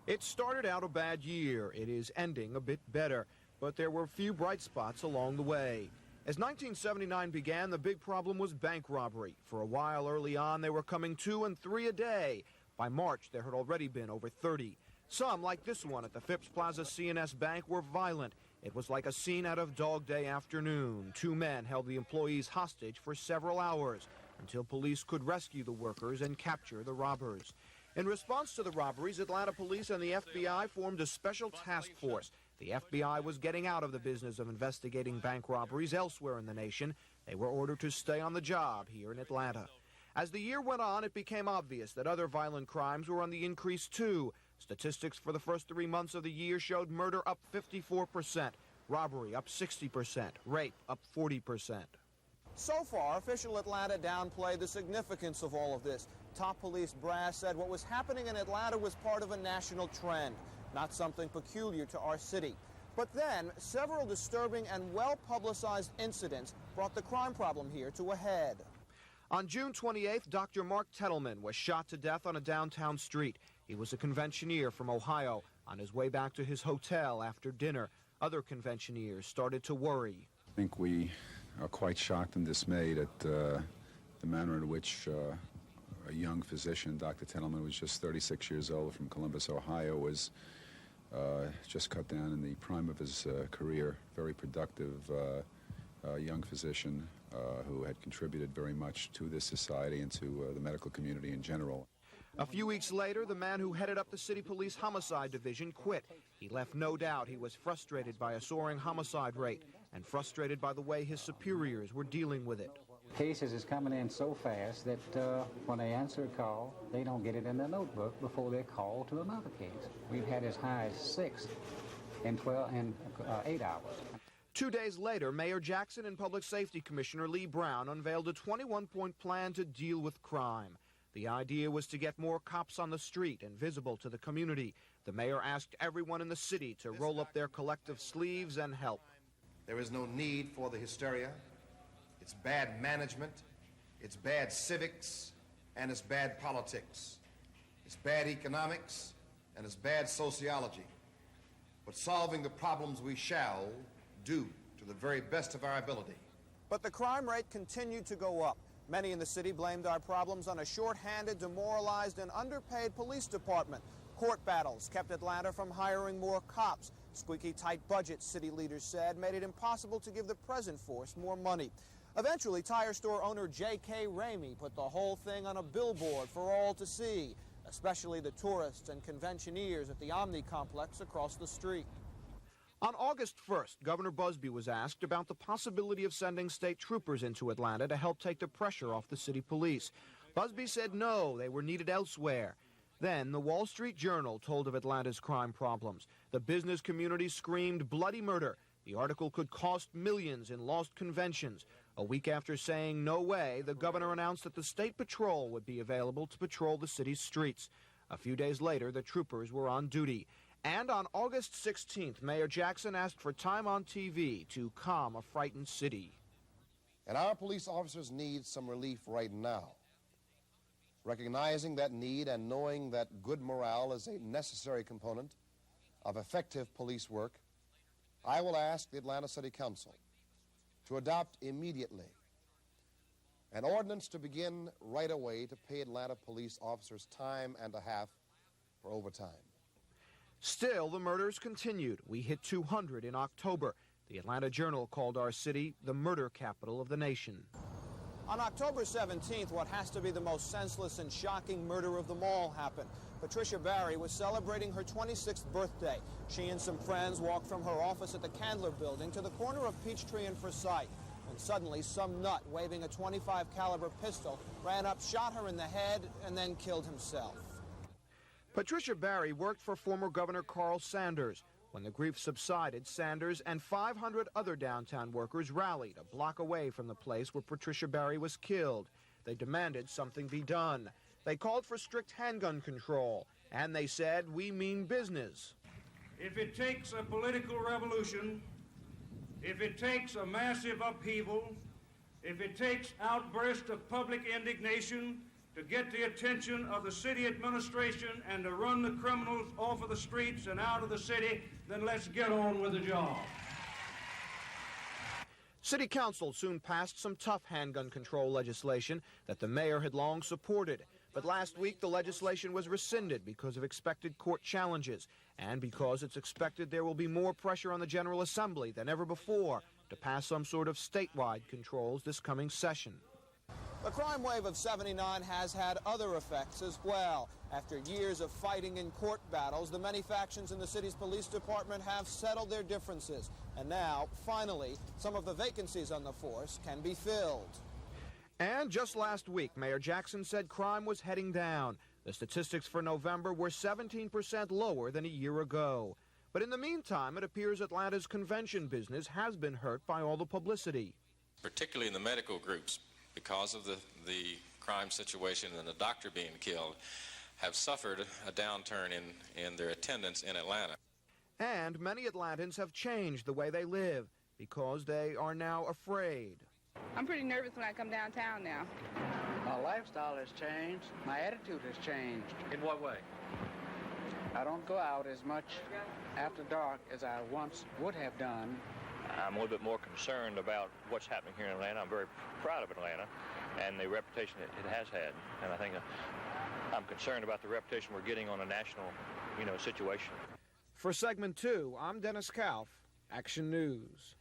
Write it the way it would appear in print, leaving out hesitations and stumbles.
It started out a bad year. It is ending a bit better, but there were few bright spots along the way. As 1979 began, the big problem was bank robbery. For a while early on, they were coming 2 and 3 a day. By March, there had already been over 30. Some, like this one at the Phipps Plaza C&S Bank, were violent. It was like a scene out of Dog Day Afternoon. 2 men held the employees hostage for several hours until police could rescue the workers and capture the robbers. In response to the robberies, Atlanta police and the FBI formed a special task force. The FBI was getting out of the business of investigating bank robberies elsewhere in the nation. They were ordered to stay on the job here in Atlanta. As the year went on, it became obvious that other violent crimes were on the increase too. Statistics for the first 3 months of the year showed murder up 54%, robbery up 60%, rape up 40%. So far, official Atlanta downplayed the significance of all of this. Top police brass said what was happening in Atlanta was part of a national trend, not something peculiar to our city. But then, several disturbing and well-publicized incidents brought the crime problem here to a head. On June 28th, Dr. Mark Tettleman was shot to death on a downtown street. He was a conventioneer from Ohio on his way back to his hotel after dinner. Other conventioneers started to worry. I think we are quite shocked and dismayed at the manner in which a young physician, Dr. Tettleman, was just 36 years old from Columbus, Ohio, was just cut down in the prime of his career. Very productive young physician who had contributed very much to this society and to the medical community in general. A few weeks later, the man who headed up the city police homicide division quit. He left no doubt he was frustrated by a soaring homicide rate and frustrated by the way his superiors were dealing with it. Cases is coming in so fast that when they answer a call, they don't get it in their notebook before they're called to another case. We've had as high as 6 in 8 hours. 2 days later, Mayor Jackson and Public Safety Commissioner Lee Brown unveiled a 21-point plan to deal with crime. The idea was to get more cops on the street and visible to the community. The mayor asked everyone in the city to roll up their collective sleeves and help. There is no need for the hysteria. It's bad management, it's bad civics, and it's bad politics. It's bad economics, and it's bad sociology. But solving the problems we shall do to the very best of our ability. But the crime rate continued to go up. Many in the city blamed our problems on a short-handed, demoralized, and underpaid police department. Court battles kept Atlanta from hiring more cops. Squeaky tight budgets, city leaders said, made it impossible to give the present force more money. Eventually, tire store owner J.K. Ramey put the whole thing on a billboard for all to see, especially the tourists and conventioneers at the Omni complex across the street. On August 1st, Governor Busbee was asked about the possibility of sending state troopers into Atlanta to help take the pressure off the city police. Busbee said no, they were needed elsewhere. Then the Wall Street Journal told of Atlanta's crime problems. The business community screamed bloody murder. The article could cost millions in lost conventions. A week after saying no way, the governor announced that the state patrol would be available to patrol the city's streets. A few days later, the troopers were on duty. And on August 16th, Mayor Jackson asked for time on TV to calm a frightened city. And our police officers need some relief right now. Recognizing that need and knowing that good morale is a necessary component of effective police work, I will ask the Atlanta City Council to adopt immediately an ordinance to begin right away to pay Atlanta police officers time and a half for overtime. Still, the murders continued. We hit 200 in October. The Atlanta Journal called our city the murder capital of the nation. On October 17th, what has to be the most senseless and shocking murder of them all happened. Patricia Barry was celebrating her 26th birthday. She and some friends walked from her office at the Candler Building to the corner of Peachtree and Forsyth, when suddenly some nut waving a .25 caliber pistol ran up, shot her in the head, and then killed himself. Patricia Barry worked for former Governor Carl Sanders. When the grief subsided, Sanders and 500 other downtown workers rallied a block away from the place where Patricia Barry was killed. They demanded something be done. They called for strict handgun control, and they said, "We mean business." If it takes a political revolution, if it takes a massive upheaval, if it takes outbursts of public indignation to get the attention of the city administration and to run the criminals off of the streets and out of the city, then let's get on with the job. City Council soon passed some tough handgun control legislation that the mayor had long supported. But last week, the legislation was rescinded because of expected court challenges and because it's expected there will be more pressure on the General Assembly than ever before to pass some sort of statewide controls this coming session. The crime wave of '79 has had other effects as well. After years of fighting in court battles, the many factions in the city's police department have settled their differences. And now, finally, some of the vacancies on the force can be filled. And just last week, Mayor Jackson said crime was heading down. The statistics for November were 17% lower than a year ago. But in the meantime, it appears Atlanta's convention business has been hurt by all the publicity. Particularly in the medical groups, because of the crime situation and the doctor being killed, have suffered a downturn in their attendance in Atlanta. And many Atlantans have changed the way they live because they are now afraid. I'm pretty nervous when I come downtown now. My lifestyle has changed. My attitude has changed. In what way? I don't go out as much after dark as I once would have done. I'm a little bit more concerned about what's happening here in Atlanta. I'm very proud of Atlanta and the reputation it has had. And I think I'm concerned about the reputation we're getting on a national, situation. For segment 2, I'm Dennis Kauff, Action News.